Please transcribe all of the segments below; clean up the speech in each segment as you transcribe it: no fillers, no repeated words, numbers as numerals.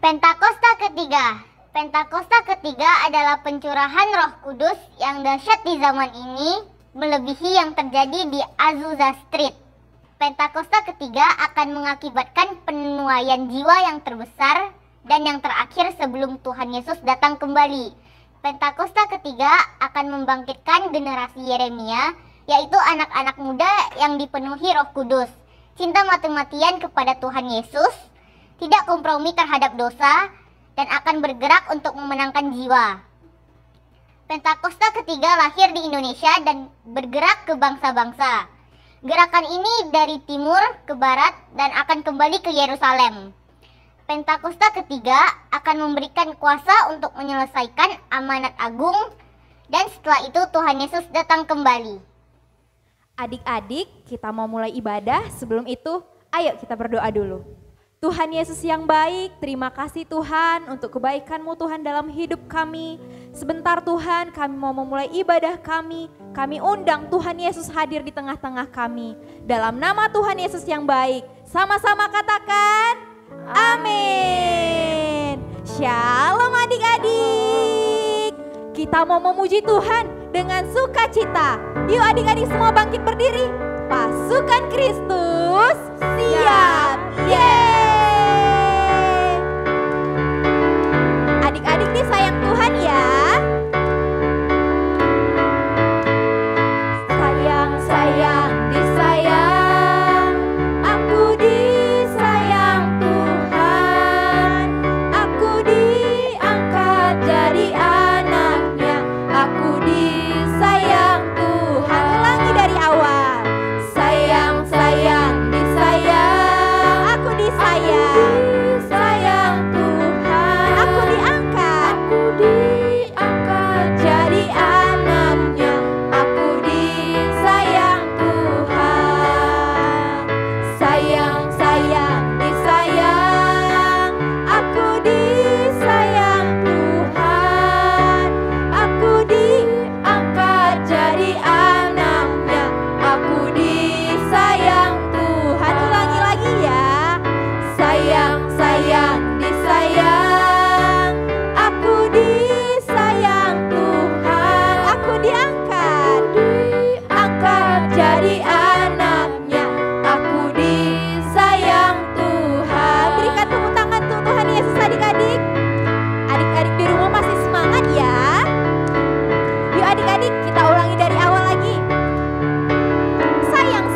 Pentakosta ketiga. Pentakosta ketiga adalah pencurahan Roh Kudus yang dahsyat di zaman ini, melebihi yang terjadi di Azusa Street. Pentakosta ketiga akan mengakibatkan penuaian jiwa yang terbesar dan yang terakhir sebelum Tuhan Yesus datang kembali. Pentakosta ketiga akan membangkitkan generasi Yeremia, yaitu anak-anak muda yang dipenuhi Roh Kudus, cinta mati-matian kepada Tuhan Yesus, tidak kompromi terhadap dosa, dan akan bergerak untuk memenangkan jiwa. Pentakosta ketiga lahir di Indonesia dan bergerak ke bangsa-bangsa. Gerakan ini dari timur ke barat dan akan kembali ke Yerusalem. Pentakosta ketiga akan memberikan kuasa untuk menyelesaikan amanat agung, dan setelah itu Tuhan Yesus datang kembali. Adik-adik, kita mau mulai ibadah. Sebelum itu, ayo kita berdoa dulu. Tuhan Yesus yang baik, terima kasih Tuhan untuk kebaikan-Mu Tuhan dalam hidup kami. Sebentar Tuhan, kami mau memulai ibadah kami. Kami undang Tuhan Yesus hadir di tengah-tengah kami. Dalam nama Tuhan Yesus yang baik, sama-sama katakan amin. Shalom adik-adik. Kita mau memuji Tuhan dengan sukacita. Yuk adik-adik semua bangkit berdiri. Pasukan Kristus siap. Yeay. Adik-adik disayang Tuhan ya. Sayang, disayang. Aku disayang Tuhan. Aku diangkat jadi anaknya. Aku disayang Tuhan. Ulangi dari awal. Sayang, disayang. Aku disayang. Sayang Tuhan. Aku diangkat. Jadi anaknya. Aku disayang Tuhan. Sayang, disayang. Aku disayang Tuhan. Aku diangkat jadi anaknya. Aku disayang Tuhan. Ulangi lagi ya. Sayang, disayang. Aku disayang Tuhan. Aku diangkat jadi anaknya. Aku disayang Tuhan. Berikan tepuk tangan untuk Tuhan Yesus adik-adik. Adik-adik di rumah masih semangat ya. Yuk adik-adik kita ulangi dari awal lagi. Sayang,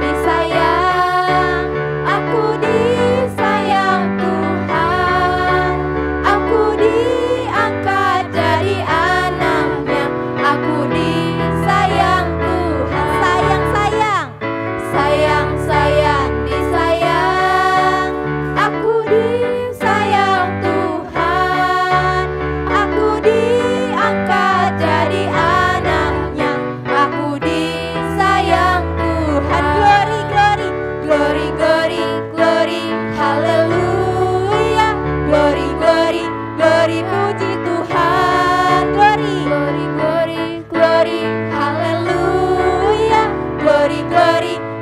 disayang. Aku disayang Tuhan. Aku diangkat jadi anaknya. Aku disayang Tuhan. Sayang, disayang. Aku disayang Tuhan. Aku diangkat jadi anaknya. Aku disayang Tuhan. Glory, haleluya. Glory, puji Tuhan. Glory, haleluya.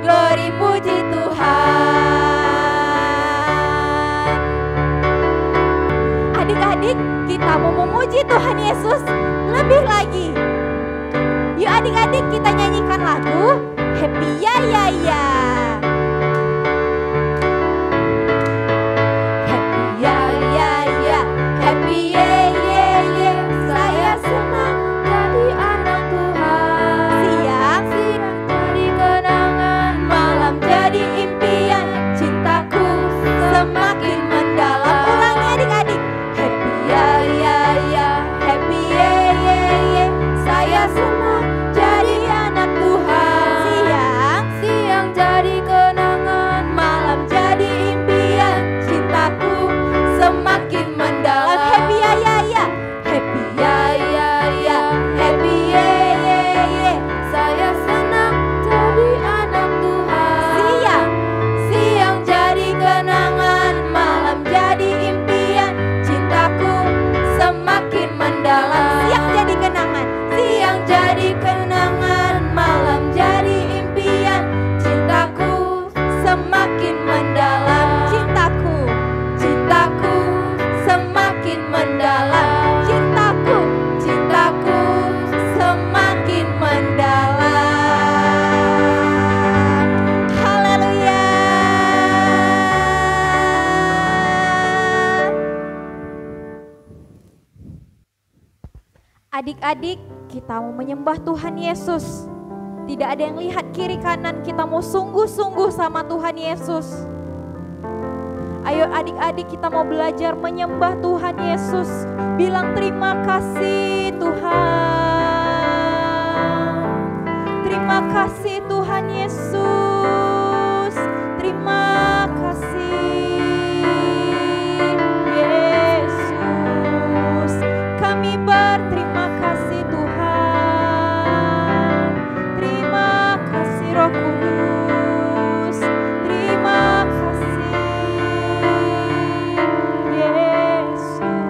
Glory, puji Tuhan. Adik-adik, kita mau memuji Tuhan Yesus lebih lagi. Yuk adik-adik kita nyanyikan lagu Happy Ya Ya Ya. Happy Ya Ya Ya, happy ye ye ye. Saya senang jadi anak Tuhan. Siang jadi kenangan, malam jadi impian. Cintaku semakin mendalam. Ulangi adik-adik. Happy ya ya ya, happy ye ye ye. Saya senang jadi anak Tuhan. Siang jadi Adik-adik, kita mau menyembah Tuhan Yesus. Tidak ada yang lihat kiri kanan, kita mau sungguh-sungguh sama Tuhan Yesus. Ayo adik-adik, kita mau belajar menyembah Tuhan Yesus. Bilang terima kasih Tuhan. Terima kasih Tuhan Yesus. Terima kasih Yesus. Kami berterima kasih Tuhan. Terima kasih Roh Kudus. Terima kasih Yesus.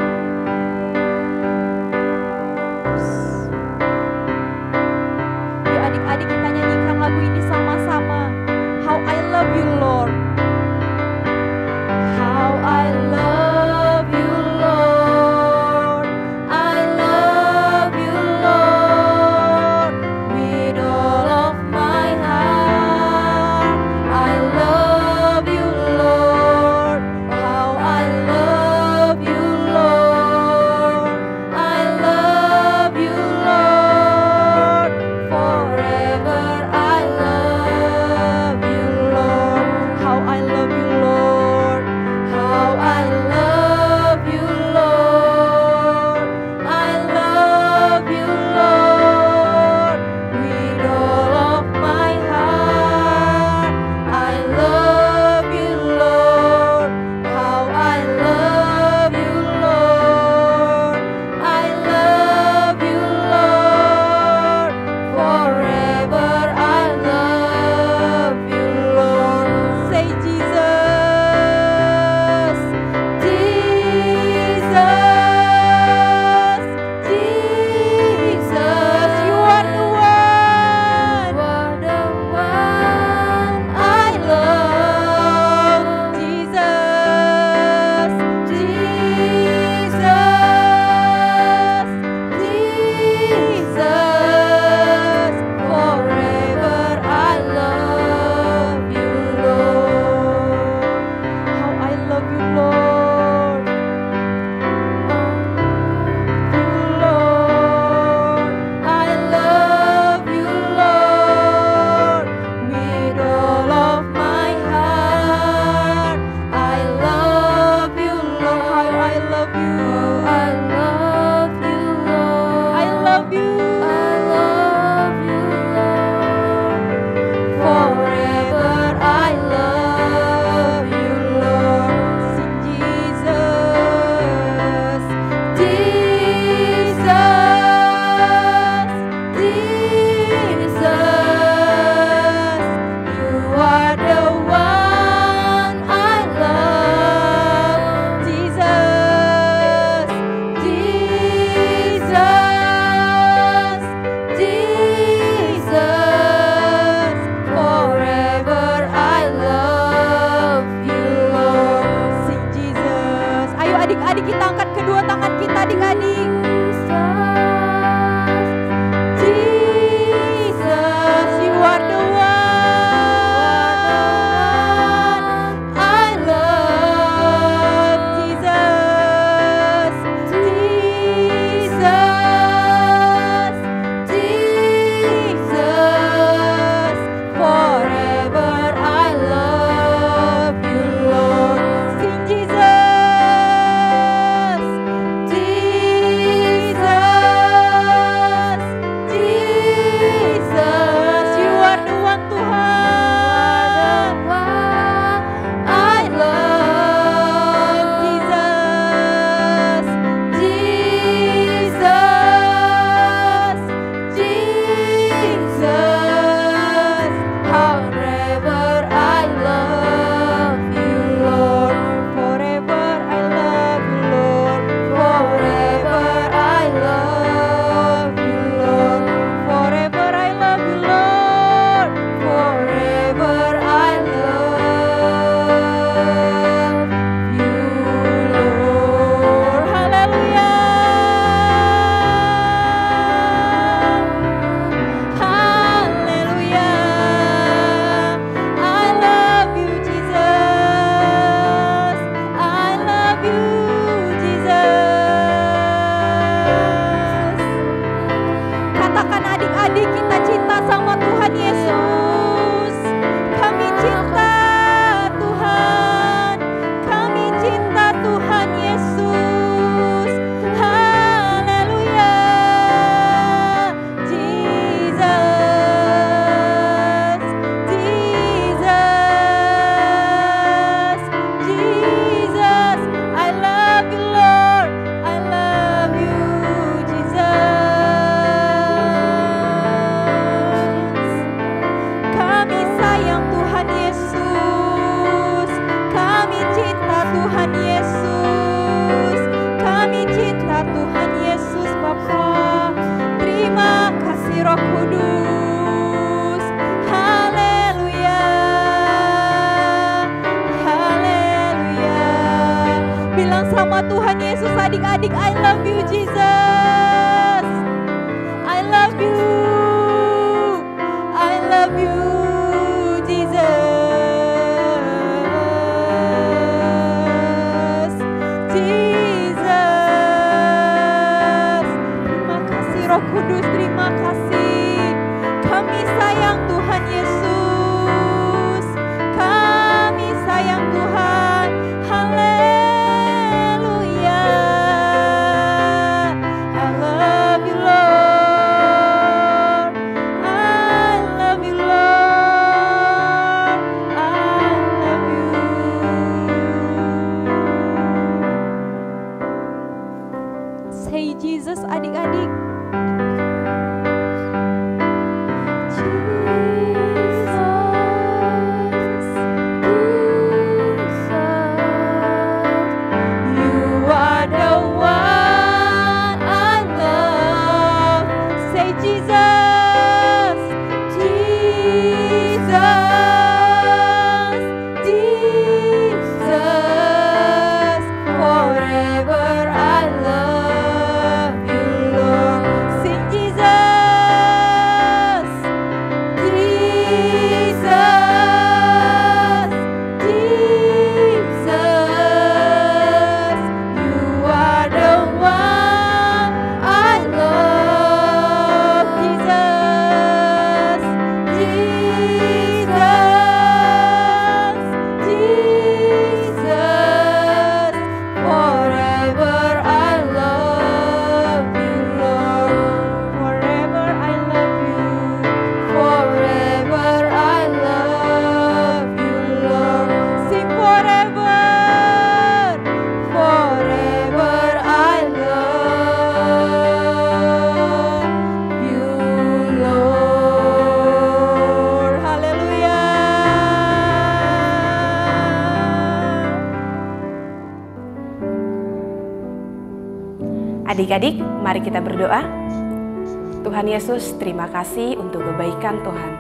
adik-adik kita cinta sama Tuhan Yesus. Kami cinta Tuhan. Kami cinta Tuhan Yesus. Haleluya. Jesus, Jesus, Jesus. I love you, Lord. I love you, Jesus. Kami sayang Tuhan Yesus. Kami cinta Tuhan Yesus. Kami cinta Tuhan Yesus Bapa. Terima kasih Roh Kudus. Haleluya. Haleluya. Bilang sama Tuhan Yesus adik-adik, I love you Jesus. I love you. I love you Jesus. Jesus. Terima kasih Roh Kudus, terima kasih. Kami sayang Tuhan Yesus. Kami sayang Tuhan. Haleluya. I love you Lord. I love you Lord. I love you. Say Jesus adik-adik. You are the one I love. Say Jesus, Jesus, Jesus. Forever I love you, Lord. Sing Jesus, Jesus, Jesus. You are the one I love. Jesus, Jesus, Jesus. Forever I love you, Lord. Forever I love you. Forever I love you, Lord. Sing forever. Forever I love you, Lord. Haleluya. Adik-adik, mari kita berdoa. Tuhan Yesus, terima kasih untuk kebaikan Tuhan.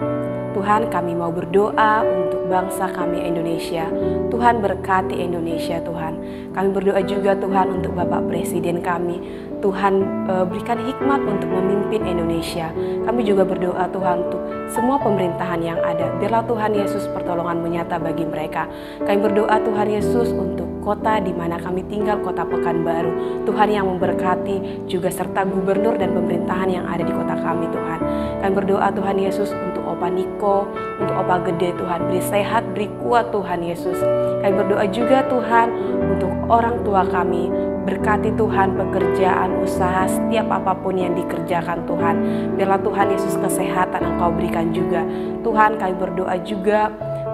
Tuhan, kami mau berdoa untuk bangsa kami Indonesia. Tuhan, berkati Indonesia Tuhan. Kami berdoa juga Tuhan untuk Bapak Presiden kami. Tuhan, berikan hikmat untuk memimpin Indonesia. Kami juga berdoa Tuhan untuk semua pemerintahan yang ada. Biarlah Tuhan Yesus pertolongan menyata bagi mereka. Kami berdoa Tuhan Yesus untuk kota di mana kami tinggal, kota Pekanbaru. Tuhan yang memberkati juga serta gubernur dan pemerintahan yang ada di kota kami Tuhan. Kami berdoa Tuhan Yesus untuk Opa Niko, untuk Opa Gede Tuhan. Beri sehat, beri kuat Tuhan Yesus. Kami berdoa juga Tuhan untuk orang tua kami. Berkati Tuhan pekerjaan, usaha, setiap apapun yang dikerjakan Tuhan. Biarlah Tuhan Yesus kesehatan Engkau berikan juga. Tuhan, kami berdoa juga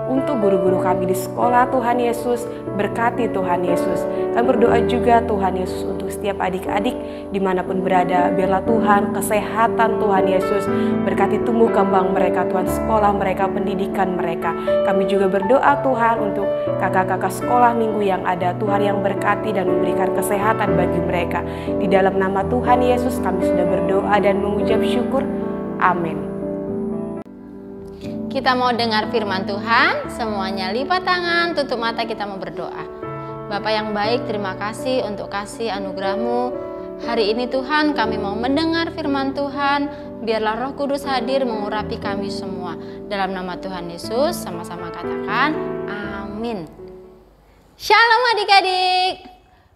untuk guru-guru kami di sekolah Tuhan Yesus. Berkati Tuhan Yesus. Kami berdoa juga Tuhan Yesus untuk setiap adik-adik dimanapun berada. Biarlah Tuhan kesehatan Tuhan Yesus. Berkati tumbuh kembang mereka Tuhan, sekolah mereka, pendidikan mereka. Kami juga berdoa Tuhan untuk kakak-kakak sekolah minggu yang ada. Tuhan yang berkati dan memberikan kesehatan bagi mereka. Di dalam nama Tuhan Yesus kami sudah berdoa dan mengucap syukur. Amin. Kita mau dengar firman Tuhan, semuanya lipat tangan, tutup mata, kita mau berdoa. Bapa yang baik, terima kasih untuk kasih anugerah-Mu. Hari ini Tuhan kami mau mendengar firman Tuhan, biarlah Roh Kudus hadir mengurapi kami semua. Dalam nama Tuhan Yesus, sama-sama katakan amin. Shalom adik-adik.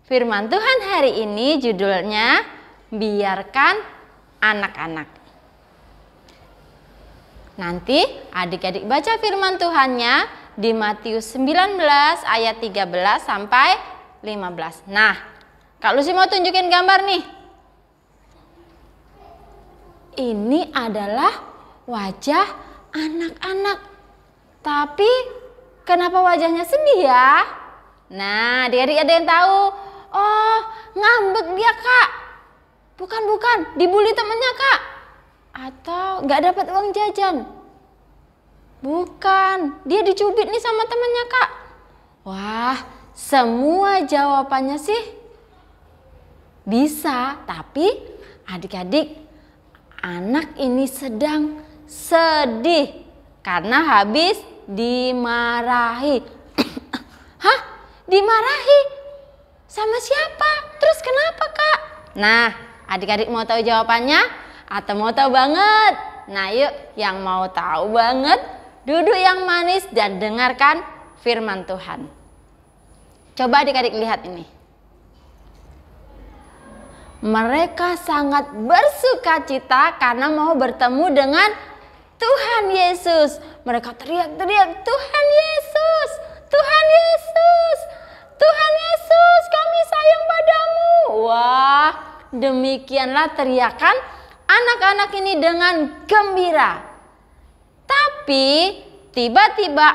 Firman Tuhan hari ini judulnya biarkan anak-anak. Nanti adik-adik baca firman Tuhannya di Matius 19 ayat 13 sampai 15. Nah, Kak Lucy mau tunjukin gambar nih. Ini adalah wajah anak-anak. Tapi kenapa wajahnya sedih ya? Nah, adik-adik ada yang tahu? Oh, ngambek dia Kak. Bukan, dibully temennya Kak. Atau nggak dapat uang jajan? Bukan, dia dicubit nih sama temannya Kak. Wah, semua jawabannya sih bisa, tapi adik-adik, anak ini sedang sedih karena habis dimarahi. Hah? Dimarahi? Sama siapa? Terus kenapa Kak? Nah, adik-adik mau tahu jawabannya? Atau mau tahu banget? Nah yuk, yang mau tahu banget, duduk yang manis dan dengarkan firman Tuhan. Coba adik-adik lihat ini. Mereka sangat bersukacita karena mau bertemu dengan Tuhan Yesus. Mereka teriak-teriak, Tuhan Yesus, Tuhan Yesus, Tuhan Yesus, kami sayang padamu. Wah, demikianlah teriakan anak-anak ini dengan gembira. Tapi tiba-tiba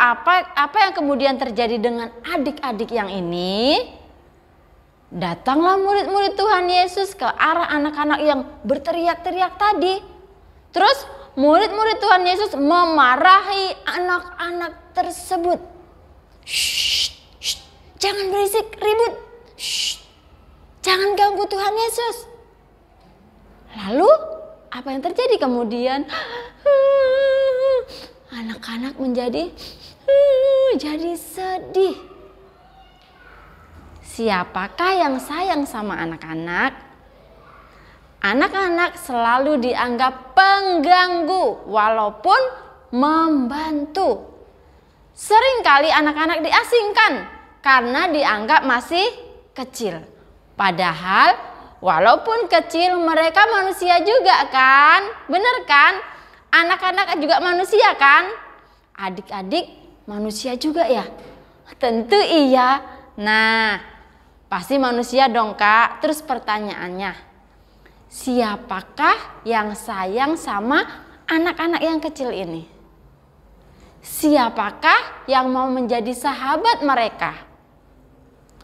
apa yang kemudian terjadi dengan adik-adik yang ini? Datanglah murid-murid Tuhan Yesus ke arah anak-anak yang berteriak-teriak tadi. Terus murid-murid Tuhan Yesus memarahi anak-anak tersebut. Shh, jangan berisik, ribut. Shh, jangan ganggu Tuhan Yesus. Lalu apa yang terjadi kemudian? Anak-anak menjadi jadi sedih. Siapakah yang sayang sama anak-anak? Anak-anak selalu dianggap pengganggu walaupun membantu. Seringkali anak-anak diasingkan karena dianggap masih kecil. Padahal walaupun kecil mereka manusia juga kan? Bener kan? Anak-anak juga manusia kan? Adik-adik manusia juga ya? Tentu iya. Nah, pasti manusia dong Kak. Terus pertanyaannya, siapakah yang sayang sama anak-anak yang kecil ini? Siapakah yang mau menjadi sahabat mereka?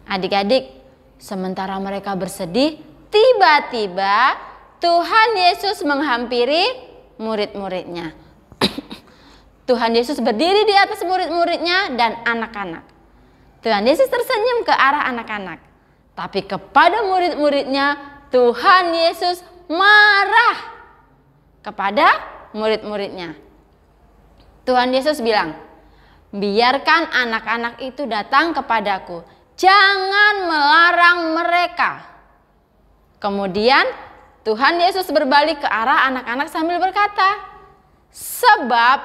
Adik-adik, sementara mereka bersedih, tiba-tiba Tuhan Yesus menghampiri murid-muridnya. Tuhan Yesus berdiri di atas murid-muridnya dan anak-anak. Tuhan Yesus tersenyum ke arah anak-anak. Tapi kepada murid-muridnya, Tuhan Yesus marah kepada murid-muridnya. Tuhan Yesus bilang, biarkan anak-anak itu datang kepadaku. Jangan melarang mereka. Kemudian Tuhan Yesus berbalik ke arah anak-anak sambil berkata, sebab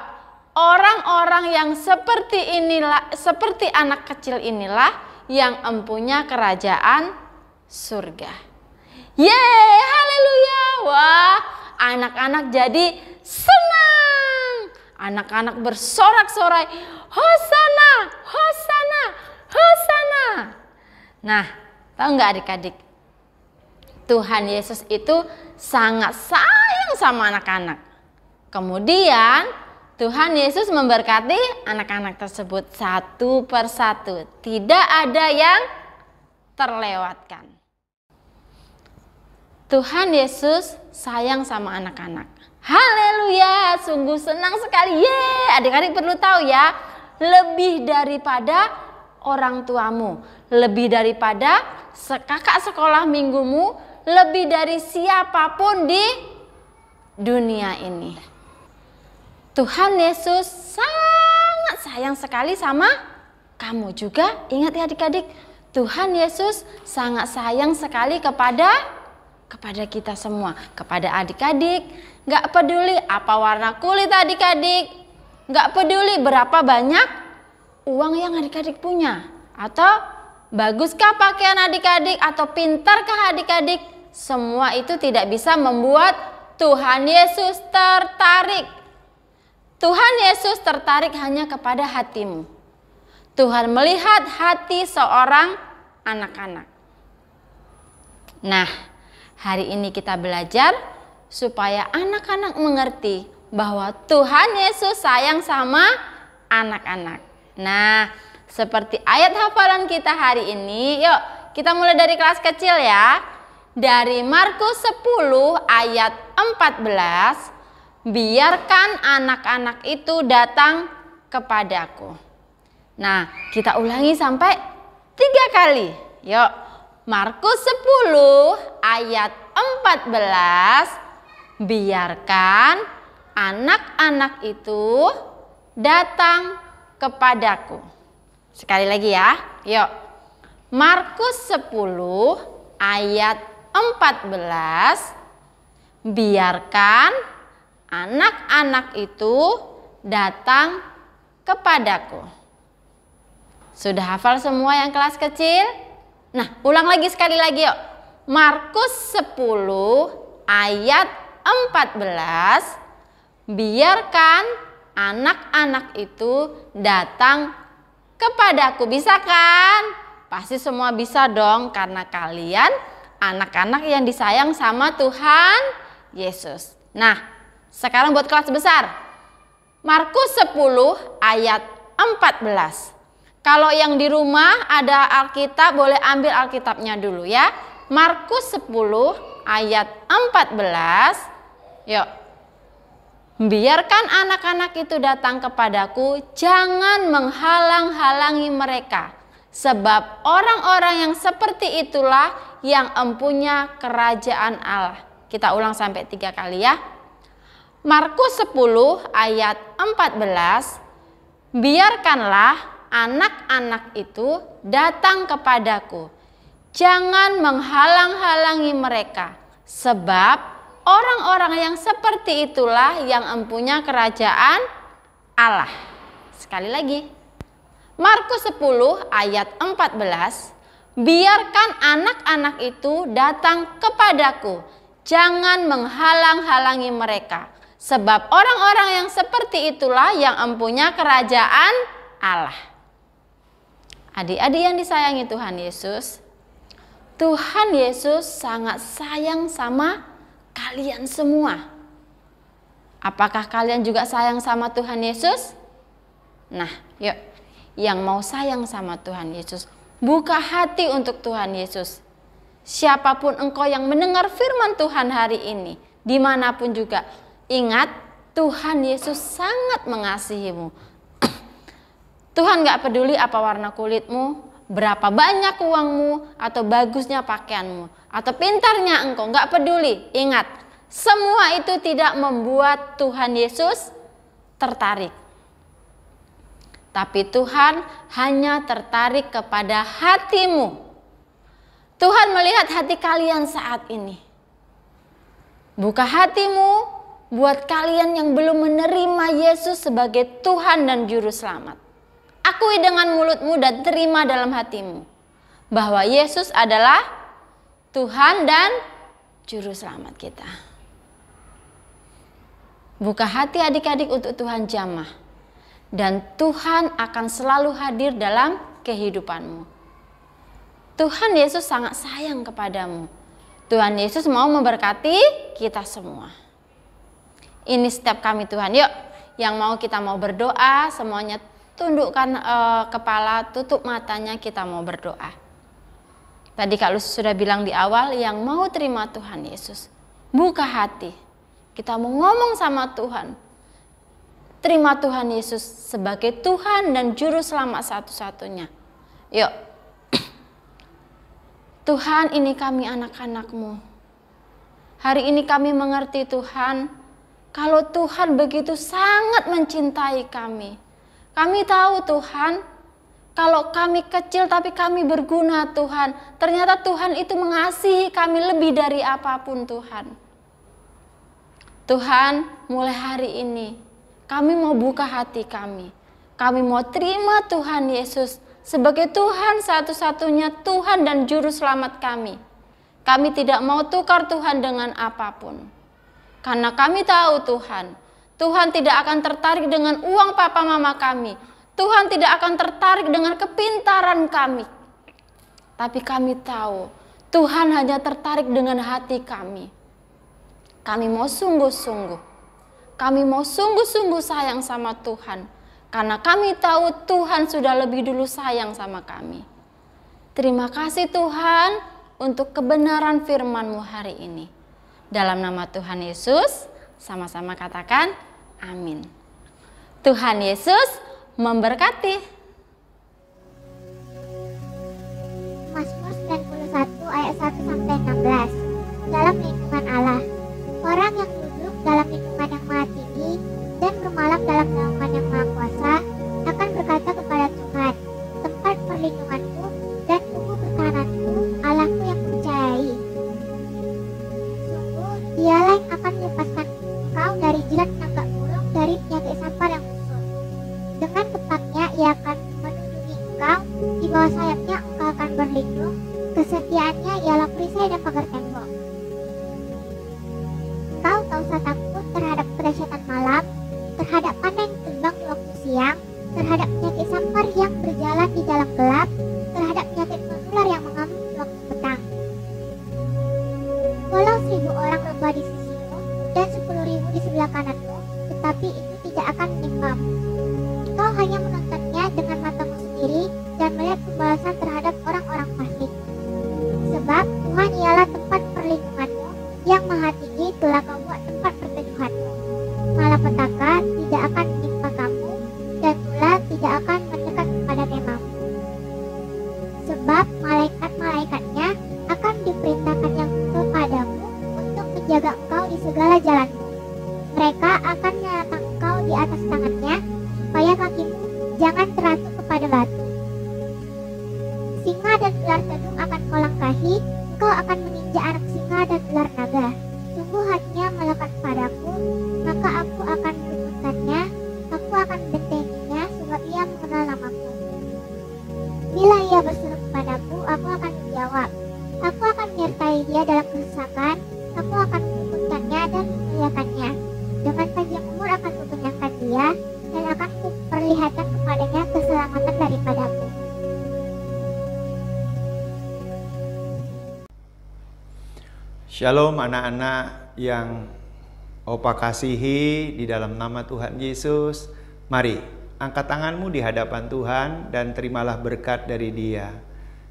orang-orang yang seperti anak kecil inilah yang empunya kerajaan surga. Yeay, haleluya. Wah, anak-anak jadi senang. Anak-anak bersorak-sorai, Hosana, Hosana, Hosana. Nah, tahu nggak adik-adik? Tuhan Yesus itu sangat sayang sama anak-anak. Kemudian Tuhan Yesus memberkati anak-anak tersebut satu persatu. Tidak ada yang terlewatkan. Tuhan Yesus sayang sama anak-anak. Haleluya, sungguh senang sekali. Yeay, adik-adik perlu tahu ya, lebih daripada orang tuamu, lebih daripada kakak sekolah minggumu, lebih dari siapapun di dunia ini. Tuhan Yesus sangat sayang sekali sama kamu juga. Ingat ya adik-adik, Tuhan Yesus sangat sayang sekali kepada kita semua, kepada adik-adik. Gak peduli apa warna kulit adik-adik, gak peduli berapa banyak uang yang adik-adik punya, atau baguskah pakaian adik-adik, atau pintarkah adik-adik. Semua itu tidak bisa membuat Tuhan Yesus tertarik. Tuhan Yesus tertarik hanya kepada hatimu. Tuhan melihat hati seorang anak-anak. Nah, hari ini kita belajar supaya anak-anak mengerti bahwa Tuhan Yesus sayang sama anak-anak. Nah, seperti ayat hafalan kita hari ini, yuk kita mulai dari kelas kecil ya. Dari Markus 10 ayat 14, biarkan anak-anak itu datang kepadaku. Nah, kita ulangi sampai 3 kali. Yuk, Markus 10 ayat 14, biarkan anak-anak itu datang kepadaku. Sekali lagi ya, yuk. Markus 10 ayat 14, biarkan anak-anak itu datang kepadaku. Sudah hafal semua yang kelas kecil? Nah, ulang lagi sekali lagi yuk. Markus 10 ayat 14, biarkan anak-anak itu datang kepadaku. Bisa kan? Pasti semua bisa dong, karena kalian anak-anak yang disayang sama Tuhan Yesus. Nah, sekarang buat kelas besar. Markus 10 ayat 14. Kalau yang di rumah ada Alkitab, boleh ambil Alkitabnya dulu ya. Markus 10 ayat 14. Yuk. Biarkan anak-anak itu datang kepadaku, jangan menghalang-halangi mereka. Sebab orang-orang yang seperti itulah yang empunya kerajaan Allah. Kita ulang sampai 3 kali ya. Markus 10 ayat 14. Biarkanlah anak-anak itu datang kepadaku. Jangan menghalang-halangi mereka. Sebab orang-orang yang seperti itulah yang empunya kerajaan Allah. Sekali lagi. Markus 10 ayat 14. Biarkan anak-anak itu datang kepadaku. Jangan menghalang-halangi mereka. Sebab orang-orang yang seperti itulah yang empunya kerajaan Allah. Adik-adik yang disayangi Tuhan Yesus, Tuhan Yesus sangat sayang sama kalian semua. Apakah kalian juga sayang sama Tuhan Yesus? Nah, yuk, yang mau sayang sama Tuhan Yesus, buka hati untuk Tuhan Yesus. Siapapun engkau yang mendengar firman Tuhan hari ini, dimanapun juga, ingat Tuhan Yesus sangat mengasihimu. Tuhan gak peduli apa warna kulitmu, berapa banyak uangmu, atau bagusnya pakaianmu, atau pintarnya engkau, gak peduli. Ingat, semua itu tidak membuat Tuhan Yesus tertarik. Tapi Tuhan hanya tertarik kepada hatimu. Tuhan melihat hati kalian saat ini. Buka hatimu buat kalian yang belum menerima Yesus sebagai Tuhan dan Juru Selamat. Akui dengan mulutmu dan terima dalam hatimu bahwa Yesus adalah Tuhan dan Juru Selamat kita. Buka hati adik-adik untuk Tuhan jamah. Dan Tuhan akan selalu hadir dalam kehidupanmu. Tuhan Yesus sangat sayang kepadamu. Tuhan Yesus mau memberkati kita semua. Ini setiap kami Tuhan. Yuk, yang kita mau berdoa, semuanya tundukkan kepala, tutup matanya, kita mau berdoa. Tadi Kak Lus sudah bilang di awal, yang mau terima Tuhan Yesus, buka hati. Kita mau ngomong sama Tuhan. Terima Tuhan Yesus sebagai Tuhan dan Juru Selamat satu-satunya. Yuk. Tuhan, ini kami anak-anak-Mu. Hari ini kami mengerti Tuhan, kalau Tuhan begitu sangat mencintai kami. Kami tahu Tuhan, kalau kami kecil tapi kami berguna Tuhan. Ternyata Tuhan itu mengasihi kami lebih dari apapun Tuhan. Tuhan, mulai hari ini kami mau buka hati kami. Kami mau terima Tuhan Yesus sebagai Tuhan satu-satunya, Tuhan dan Juru Selamat kami. Kami tidak mau tukar Tuhan dengan apapun. Karena kami tahu Tuhan, Tuhan tidak akan tertarik dengan uang papa mama kami. Tuhan tidak akan tertarik dengan kepintaran kami. Tapi kami tahu Tuhan hanya tertarik dengan hati kami. Kami mau sungguh-sungguh. Kami mau sungguh-sungguh sayang sama Tuhan. Karena kami tahu Tuhan sudah lebih dulu sayang sama kami. Terima kasih Tuhan untuk kebenaran firman-Mu hari ini. Dalam nama Tuhan Yesus, sama-sama katakan amin. Tuhan Yesus memberkati. Mazmur 91 ayat 1-16. Dalam lindungan Allah, orang yang duduk dalam lindungan yang Maha Tinggi dan bermalam dalam naungan yang Maha Kuasa akan berkata kepada Tuhan, tempat perlindunganku dan tubuh pertahananku, Allahku yang percayai. Sungguh, Dialah yang akan melepaskan engkau dari jilat penangkap burung, dari penyakit sampar yang busuk. Dengan kepaknya ia akan melindungi engkau, di bawah sayapnya engkau akan berlindung, kesetiaannya ialah perisai dan pagar tembok. Engkau tak usah takut terhadap kedahsyatan malam, terhadap panah yang terbang di waktu siang, terhadap penyakit sampar yang berjalan di dalam gelap, terhadap penyakit menular yang mengamuk di waktu petang. Walau 1000 orang rebah di sisimu dan 10.000 di sebelah kananmu, tetapi itu tidak akan menimpamu. Kau hanya menontonnya dengan matamu sendiri dan melihat pembalasan terhadap orang-orang fasik. Sebab Tuhan ialah tempat perlindunganmu, yang Maha Tinggi telah kau buat tempat perteduhanmu. Malapetaka tidak akan menimpa kamu, dan ular tidak akan mendekat kepada kemahmu. Sebab malaikat-malaikatnya akan diperintahkannya kepadamu untuk menjaga engkau di segala jalanmu. Mereka akan menyerang engkau di atas tangannya, supaya kakimu jangan teratup kepada batu. Singa dan ular tedung akan kau langkahi, engkau akan menginjak anak singa dan ular naga. Sungguh hatinya melekat padaku, maka aku akan meluputkannya, aku akan membentenginya, sebab ia mengenal namaku. Bila ia berseru kepadaku, aku akan menjawab. Aku akan menyertai dia dalam kesesakan, aku akan meluputkannya dan memuliakannya. Dengan panjang umur akan kukenyangkan dia, dan akan kuperlihatkan kepadanya keselamatan daripadaku. Shalom anak-anak yang Opa kasihi di dalam nama Tuhan Yesus. Mari angkat tanganmu di hadapan Tuhan dan terimalah berkat dari Dia.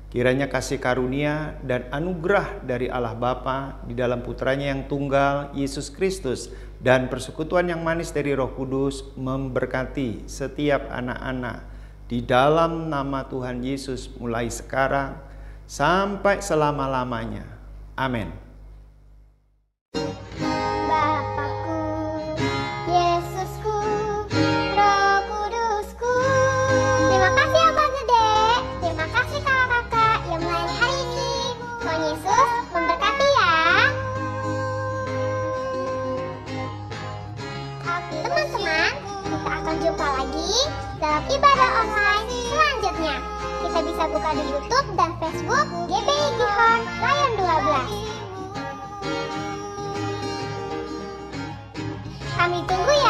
Kiranya kasih karunia dan anugerah dari Allah Bapa di dalam putranya yang tunggal, Yesus Kristus, dan persekutuan yang manis dari Roh Kudus memberkati setiap anak-anak di dalam nama Tuhan Yesus mulai sekarang sampai selama-lamanya. Amin. Bapakku, Yesusku, Roh Kudusku. Terima kasih Abang Gede, terima kasih kakak-kakak yang melayani hari ini. Tuhan Yesus memberkati ya. Teman-teman, kita akan jumpa lagi dalam ibadah online selanjutnya. Kita bisa buka di YouTube dan Facebook GBI Gihon Lion 12. Kami tunggu ya.